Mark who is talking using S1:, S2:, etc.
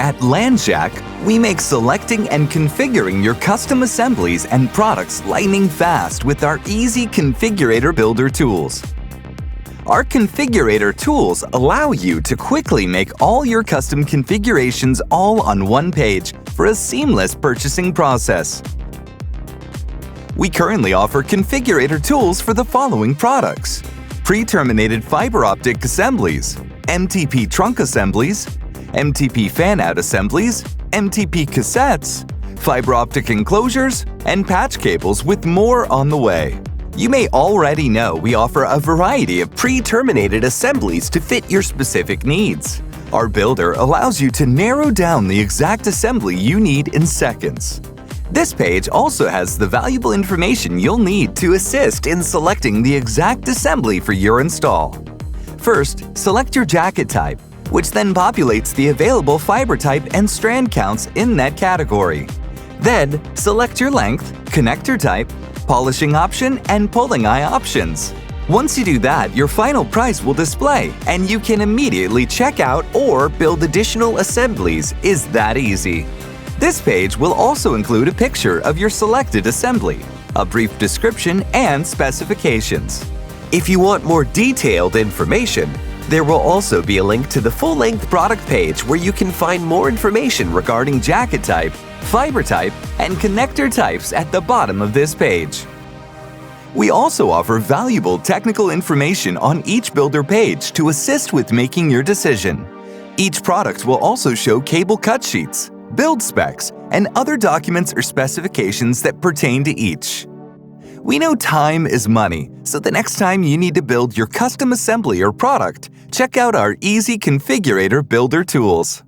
S1: At LANshack, we make selecting and configuring your custom assemblies and products lightning fast with our easy Configurator Builder Tools. Our Configurator tools allow you to quickly make all your custom configurations all on one page for a seamless purchasing process. We currently offer Configurator tools for the following products: Pre-Terminated Fiber Optic Assemblies, MTP Trunk Assemblies, MTP Fanout Assemblies, MTP Cassettes, Fiber Optic Enclosures, and Patch cables, with more on the way. You may already know we offer a variety of pre-terminated assemblies to fit your specific needs. Our builder allows you to narrow down the exact assembly you need in seconds. This page also has the valuable information you'll need to assist in selecting the exact assembly for your install. First, select your jacket type, which then populates the available fiber type and strand counts in that category. Then, select your length, connector type, polishing option, and pulling eye options. Once you do that, your final price will display, and you can immediately check out or build additional assemblies. Is that easy? This page will also include a picture of your selected assembly, a brief description, and specifications. If you want more detailed information, there will also be a link to the full-length product page where you can find more information regarding jacket type, fiber type, and connector types at the bottom of this page. We also offer valuable technical information on each builder page to assist with making your decision. Each product will also show cable cut sheets, build specs, and other documents or specifications that pertain to each. We know time is money, so the next time you need to build your custom assembly or product, check out our easy Configurator Builder Tools.